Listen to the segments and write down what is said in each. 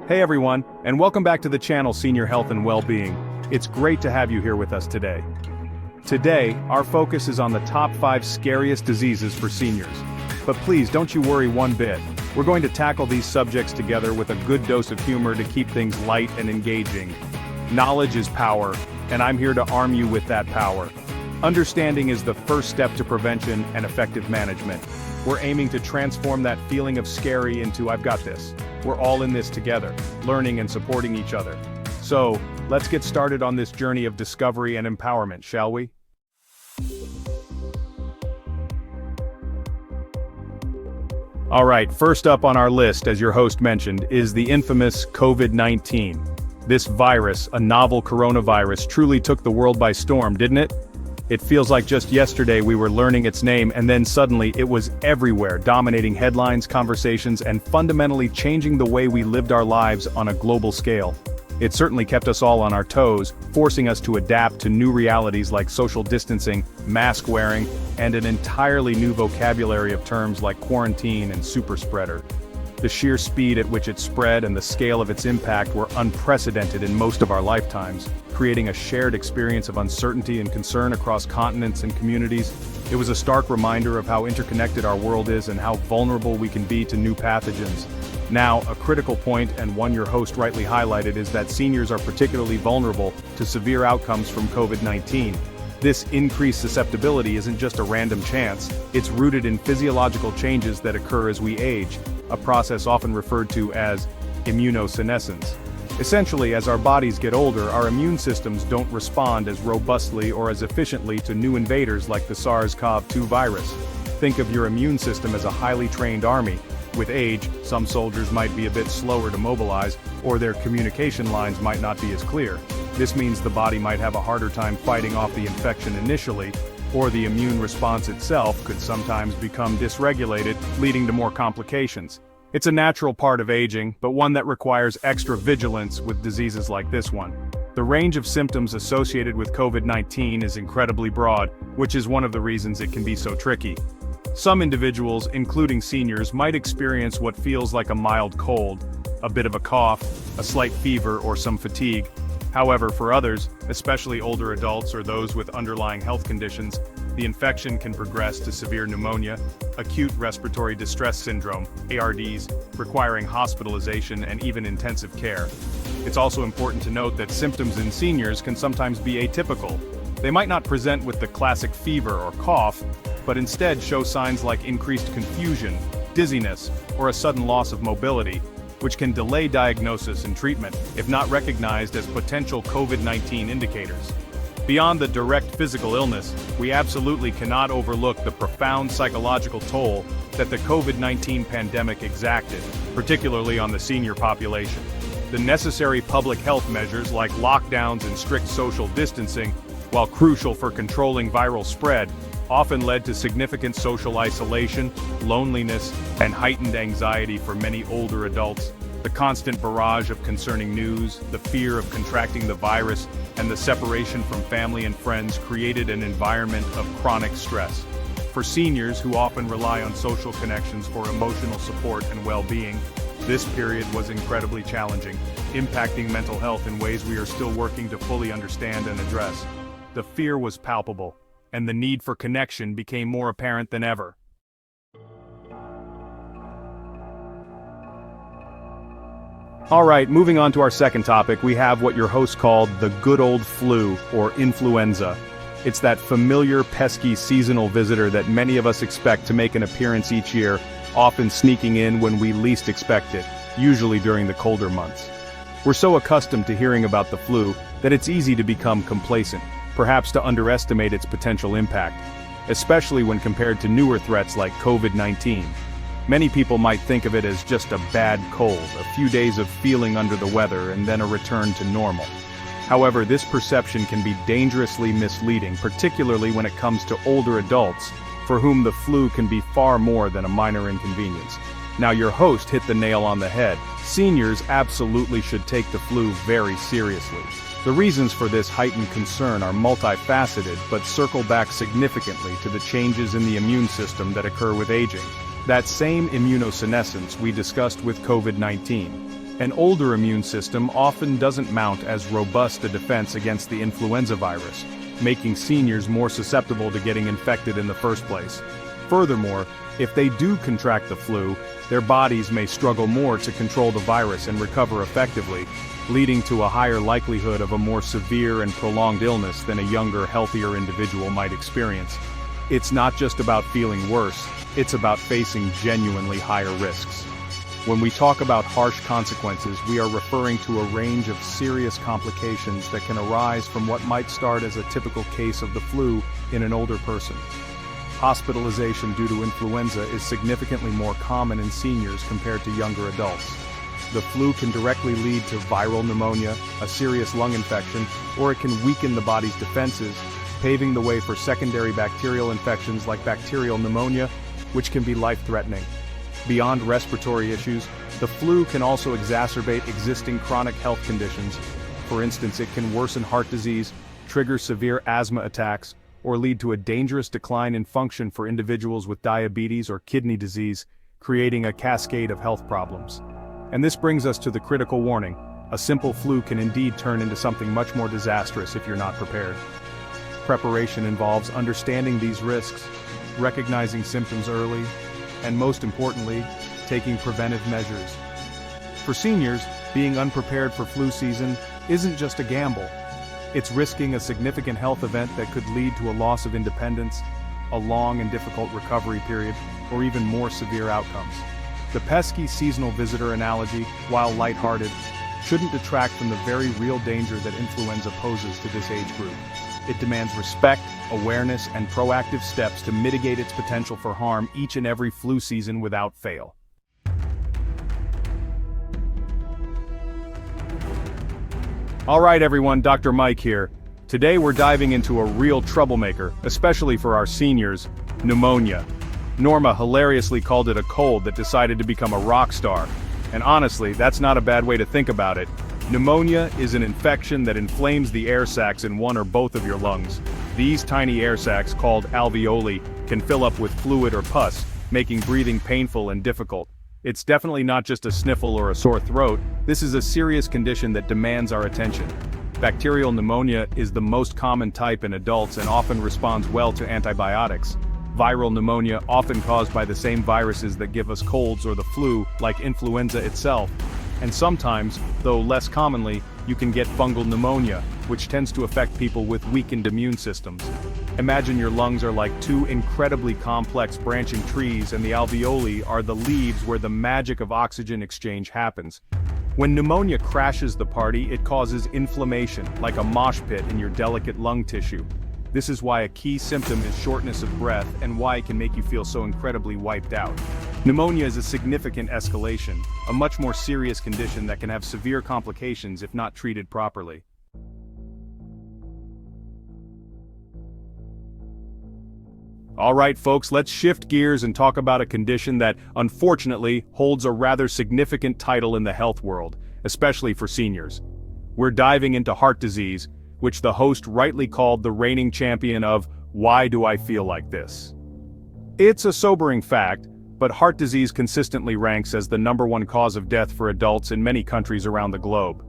Hey everyone, and welcome back to the channel Senior Health and Wellbeing. It's great to have you here with us today. Today, our focus is on the top 5 scariest diseases for seniors. But please don't you worry one bit. We're going to tackle these subjects together with a good dose of humor to keep things light and engaging. Knowledge is power, and I'm here to arm you with that power. Understanding is the first step to prevention and effective management. We're aiming to transform that feeling of scary into I've got this. We're all in this together, learning and supporting each other. So, let's get started on this journey of discovery and empowerment, shall we? Alright, first up on our list, as your host mentioned, is the infamous COVID-19. This virus, a novel coronavirus, truly took the world by storm, didn't it? It feels like just yesterday we were learning its name and then suddenly it was everywhere, dominating headlines, conversations, and fundamentally changing the way we lived our lives on a global scale. It certainly kept us all on our toes, forcing us to adapt to new realities like social distancing, mask wearing, and an entirely new vocabulary of terms like quarantine and super spreader. The sheer speed at which it spread and the scale of its impact were unprecedented in most of our lifetimes, creating a shared experience of uncertainty and concern across continents and communities. It was a stark reminder of how interconnected our world is and how vulnerable we can be to new pathogens. Now, a critical point, and one your host rightly highlighted, is that seniors are particularly vulnerable to severe outcomes from COVID-19. This increased susceptibility isn't just a random chance, it's rooted in physiological changes that occur as we age, a process often referred to as immunosenescence. Essentially, as our bodies get older, our immune systems don't respond as robustly or as efficiently to new invaders like the SARS-CoV-2 virus. Think of your immune system as a highly trained army. With age, some soldiers might be a bit slower to mobilize, or their communication lines might not be as clear. This means the body might have a harder time fighting off the infection initially, or the immune response itself could sometimes become dysregulated, leading to more complications. It's a natural part of aging, but one that requires extra vigilance with diseases like this one. The range of symptoms associated with COVID-19 is incredibly broad, which is one of the reasons it can be so tricky. Some individuals, including seniors, might experience what feels like a mild cold, a bit of a cough, a slight fever, or some fatigue. However, for others, especially older adults or those with underlying health conditions, the infection can progress to severe pneumonia, acute respiratory distress syndrome, ARDS, requiring hospitalization and even intensive care. It's also important to note that symptoms in seniors can sometimes be atypical. They might not present with the classic fever or cough, but instead show signs like increased confusion, dizziness, or a sudden loss of mobility, which can delay diagnosis and treatment, if not recognized as potential COVID-19 indicators. Beyond the direct physical illness, we absolutely cannot overlook the profound psychological toll that the COVID-19 pandemic exacted, particularly on the senior population. The necessary public health measures like lockdowns and strict social distancing, while crucial for controlling viral spread, often led to significant social isolation, loneliness, and heightened anxiety for many older adults. The constant barrage of concerning news, the fear of contracting the virus, and the separation from family and friends created an environment of chronic stress. For seniors who often rely on social connections for emotional support and well-being, this period was incredibly challenging, impacting mental health in ways we are still working to fully understand and address. The fear was palpable, and the need for connection became more apparent than ever. Alright, moving on to our second topic, we have what your host called the good old flu, or influenza. It's that familiar, pesky seasonal visitor that many of us expect to make an appearance each year, often sneaking in when we least expect it, usually during the colder months. We're so accustomed to hearing about the flu that it's easy to become complacent, perhaps to underestimate its potential impact, especially when compared to newer threats like COVID-19. Many people might think of it as just a bad cold, a few days of feeling under the weather and then a return to normal. However, this perception can be dangerously misleading, particularly when it comes to older adults, for whom the flu can be far more than a minor inconvenience. Now, your host hit the nail on the head. Seniors absolutely should take the flu very seriously. The reasons for this heightened concern are multifaceted, but circle back significantly to the changes in the immune system that occur with aging. That same immunosenescence we discussed with COVID-19. An older immune system often doesn't mount as robust a defense against the influenza virus, making seniors more susceptible to getting infected in the first place. Furthermore, if they do contract the flu, their bodies may struggle more to control the virus and recover effectively, leading to a higher likelihood of a more severe and prolonged illness than a younger, healthier individual might experience. It's not just about feeling worse, it's about facing genuinely higher risks. When we talk about harsh consequences, we are referring to a range of serious complications that can arise from what might start as a typical case of the flu in an older person. Hospitalization due to influenza is significantly more common in seniors compared to younger adults. The flu can directly lead to viral pneumonia, a serious lung infection, or it can weaken the body's defenses, paving the way for secondary bacterial infections like bacterial pneumonia, which can be life-threatening. Beyond respiratory issues, the flu can also exacerbate existing chronic health conditions. For instance, it can worsen heart disease, trigger severe asthma attacks, or lead to a dangerous decline in function for individuals with diabetes or kidney disease, creating a cascade of health problems. And this brings us to the critical warning: a simple flu can indeed turn into something much more disastrous if you're not prepared. Preparation involves understanding these risks, recognizing symptoms early, and most importantly, taking preventive measures. For seniors, being unprepared for flu season isn't just a gamble. It's risking a significant health event that could lead to a loss of independence, a long and difficult recovery period, or even more severe outcomes. The pesky seasonal visitor analogy, while lighthearted, shouldn't detract from the very real danger that influenza poses to this age group. It demands respect, awareness, and proactive steps to mitigate its potential for harm each and every flu season without fail. Alright everyone, Dr. Mike here. Today we're diving into a real troublemaker, especially for our seniors: pneumonia. Norma hilariously called it a cold that decided to become a rock star. And honestly, that's not a bad way to think about it. Pneumonia is an infection that inflames the air sacs in one or both of your lungs. These tiny air sacs, called alveoli, can fill up with fluid or pus, making breathing painful and difficult. It's definitely not just a sniffle or a sore throat. This is a serious condition that demands our attention. Bacterial pneumonia is the most common type in adults and often responds well to antibiotics. Viral pneumonia, often caused by the same viruses that give us colds or the flu, like influenza itself. And sometimes, though less commonly, you can get fungal pneumonia, which tends to affect people with weakened immune systems. Imagine your lungs are like two incredibly complex branching trees, and the alveoli are the leaves where the magic of oxygen exchange happens. When pneumonia crashes the party, it causes inflammation, like a mosh pit in your delicate lung tissue. This is why a key symptom is shortness of breath and why it can make you feel so incredibly wiped out. Pneumonia is a significant escalation, a much more serious condition that can have severe complications if not treated properly. Alright folks, let's shift gears and talk about a condition that, unfortunately, holds a rather significant title in the health world, especially for seniors. We're diving into heart disease, which the host rightly called the reigning champion of "Why do I feel like this?" It's a sobering fact, but heart disease consistently ranks as the #1 cause of death for adults in many countries around the globe.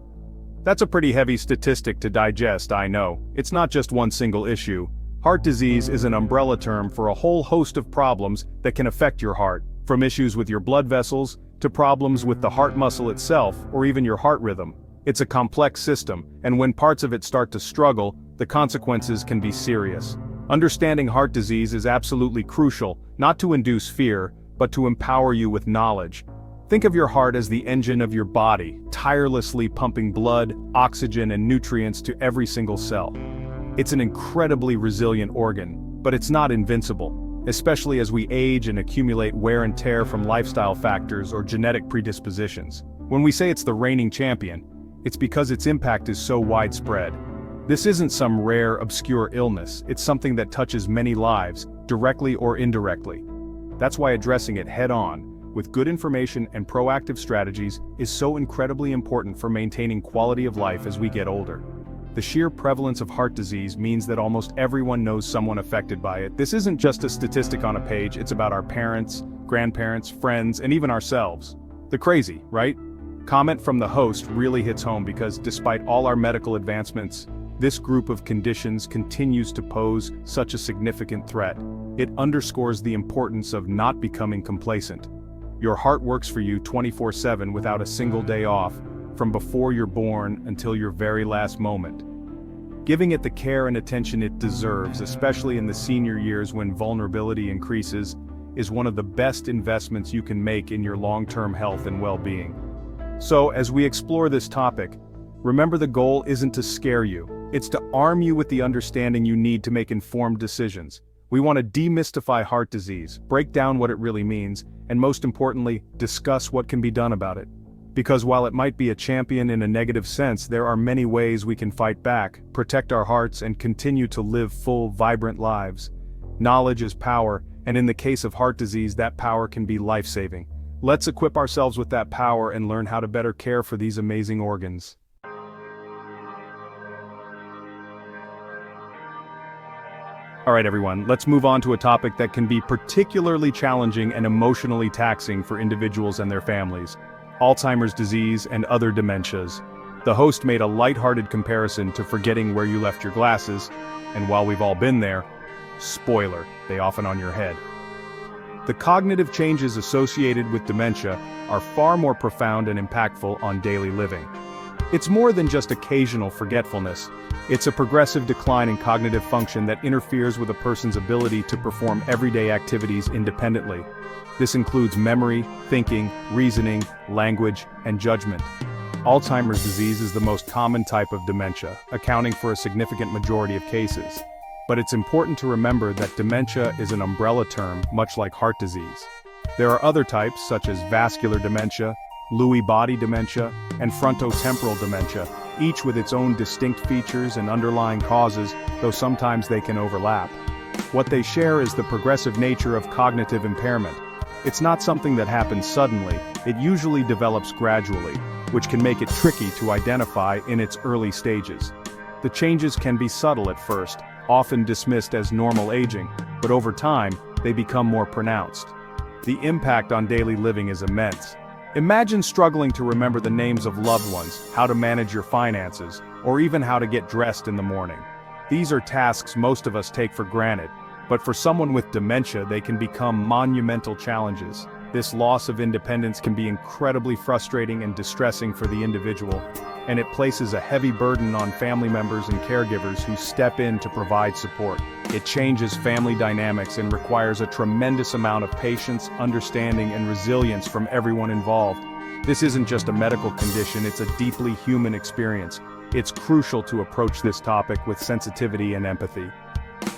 That's a pretty heavy statistic to digest, I know. It's not just one single issue. Heart disease is an umbrella term for a whole host of problems that can affect your heart, from issues with your blood vessels, to problems with the heart muscle itself, or even your heart rhythm. It's a complex system, and when parts of it start to struggle, the consequences can be serious. Understanding heart disease is absolutely crucial, not to induce fear, but to empower you with knowledge. Think of your heart as the engine of your body, tirelessly pumping blood, oxygen, and nutrients to every single cell. It's an incredibly resilient organ, but it's not invincible, especially as we age and accumulate wear and tear from lifestyle factors or genetic predispositions. When we say it's the reigning champion, it's because its impact is so widespread. This isn't some rare, obscure illness, it's something that touches many lives, directly or indirectly. That's why addressing it head-on, with good information and proactive strategies, is so incredibly important for maintaining quality of life as we get older. The sheer prevalence of heart disease means that almost everyone knows someone affected by it. This isn't just a statistic on a page, it's about our parents, grandparents, friends, and even ourselves. The crazy, right? Comment from the host really hits home because despite all our medical advancements, this group of conditions continues to pose such a significant threat. It underscores the importance of not becoming complacent. Your heart works for you 24/7 without a single day off, from before you're born until your very last moment. Giving it the care and attention it deserves, especially in the senior years when vulnerability increases, is one of the best investments you can make in your long-term health and well-being. So, as we explore this topic, remember the goal isn't to scare you, it's to arm you with the understanding you need to make informed decisions. We want to demystify heart disease, break down what it really means, and most importantly, discuss what can be done about it. Because while it might be a champion in a negative sense, there are many ways we can fight back, protect our hearts, and continue to live full, vibrant lives. Knowledge is power, and in the case of heart disease, that power can be life-saving. Let's equip ourselves with that power and learn how to better care for these amazing organs. Alright everyone, let's move on to a topic that can be particularly challenging and emotionally taxing for individuals and their families: Alzheimer's disease and other dementias. The host made a lighthearted comparison to forgetting where you left your glasses, and while we've all been there, spoiler, they often on your head. The cognitive changes associated with dementia are far more profound and impactful on daily living. It's more than just occasional forgetfulness. It's a progressive decline in cognitive function that interferes with a person's ability to perform everyday activities independently. This includes memory, thinking, reasoning, language, and judgment. Alzheimer's disease is the most common type of dementia, accounting for a significant majority of cases. But it's important to remember that dementia is an umbrella term, much like heart disease. There are other types such as vascular dementia, Lewy body dementia, and frontotemporal dementia, each with its own distinct features and underlying causes, though sometimes they can overlap. What they share is the progressive nature of cognitive impairment. It's not something that happens suddenly, it usually develops gradually, which can make it tricky to identify in its early stages. The changes can be subtle at first, often dismissed as normal aging, but over time, they become more pronounced. The impact on daily living is immense. Imagine struggling to remember the names of loved ones, how to manage your finances, or even how to get dressed in the morning. These are tasks most of us take for granted, but for someone with dementia, they can become monumental challenges. This loss of independence can be incredibly frustrating and distressing for the individual, and it places a heavy burden on family members and caregivers who step in to provide support. It changes family dynamics and requires a tremendous amount of patience, understanding, and resilience from everyone involved. This isn't just a medical condition, it's a deeply human experience. It's crucial to approach this topic with sensitivity and empathy.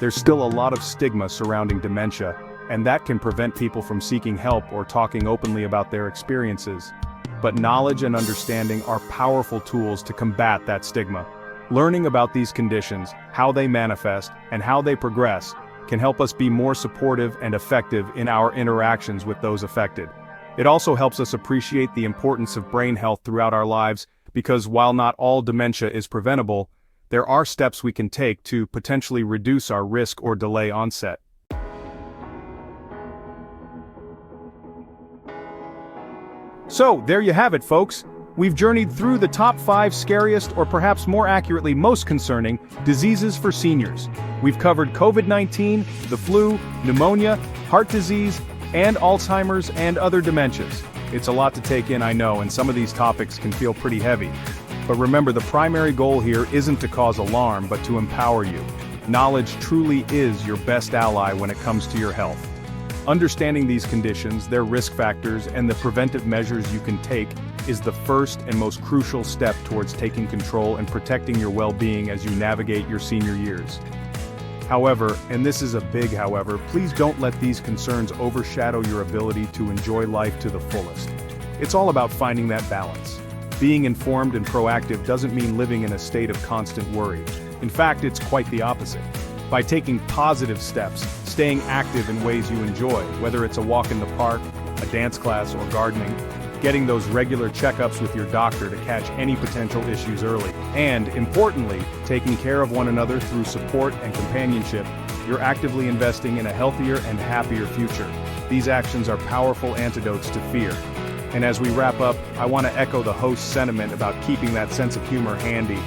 There's still a lot of stigma surrounding dementia, and that can prevent people from seeking help or talking openly about their experiences. But knowledge and understanding are powerful tools to combat that stigma. Learning about these conditions, how they manifest, and how they progress, can help us be more supportive and effective in our interactions with those affected. It also helps us appreciate the importance of brain health throughout our lives, because while not all dementia is preventable, there are steps we can take to potentially reduce our risk or delay onset. So, there you have it, folks. We've journeyed through the top 5 scariest, or perhaps more accurately most concerning, diseases for seniors. We've covered COVID-19, the flu, pneumonia, heart disease, and Alzheimer's and other dementias. It's a lot to take in, I know, and some of these topics can feel pretty heavy. But remember, the primary goal here isn't to cause alarm, but to empower you. Knowledge truly is your best ally when it comes to your health. Understanding these conditions, their risk factors, and the preventive measures you can take is the first and most crucial step towards taking control and protecting your well-being as you navigate your senior years. However, and this is a big however, please don't let these concerns overshadow your ability to enjoy life to the fullest. It's all about finding that balance. Being informed and proactive doesn't mean living in a state of constant worry. In fact, it's quite the opposite. By taking positive steps, staying active in ways you enjoy, whether it's a walk in the park, a dance class, or gardening, getting those regular checkups with your doctor to catch any potential issues early, and, importantly, taking care of one another through support and companionship, you're actively investing in a healthier and happier future. These actions are powerful antidotes to fear. And as we wrap up, I want to echo the host's sentiment about keeping that sense of humor handy.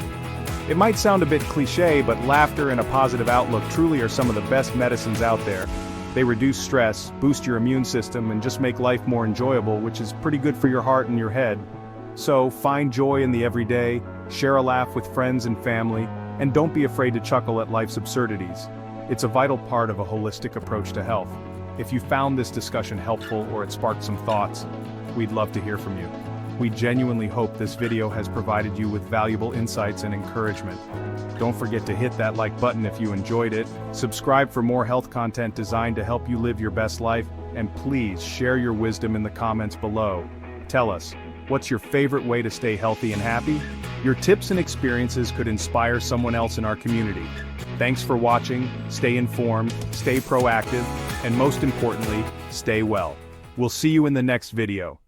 It might sound a bit cliche, but laughter and a positive outlook truly are some of the best medicines out there. They reduce stress, boost your immune system, and just make life more enjoyable, which is pretty good for your heart and your head. So, find joy in the everyday, share a laugh with friends and family, and don't be afraid to chuckle at life's absurdities. It's a vital part of a holistic approach to health. If you found this discussion helpful or it sparked some thoughts, we'd love to hear from you. We genuinely hope this video has provided you with valuable insights and encouragement. Don't forget to hit that like button if you enjoyed it, subscribe for more health content designed to help you live your best life, and please share your wisdom in the comments below. Tell us, what's your favorite way to stay healthy and happy? Your tips and experiences could inspire someone else in our community. Thanks for watching, stay informed, stay proactive, and most importantly, stay well. We'll see you in the next video.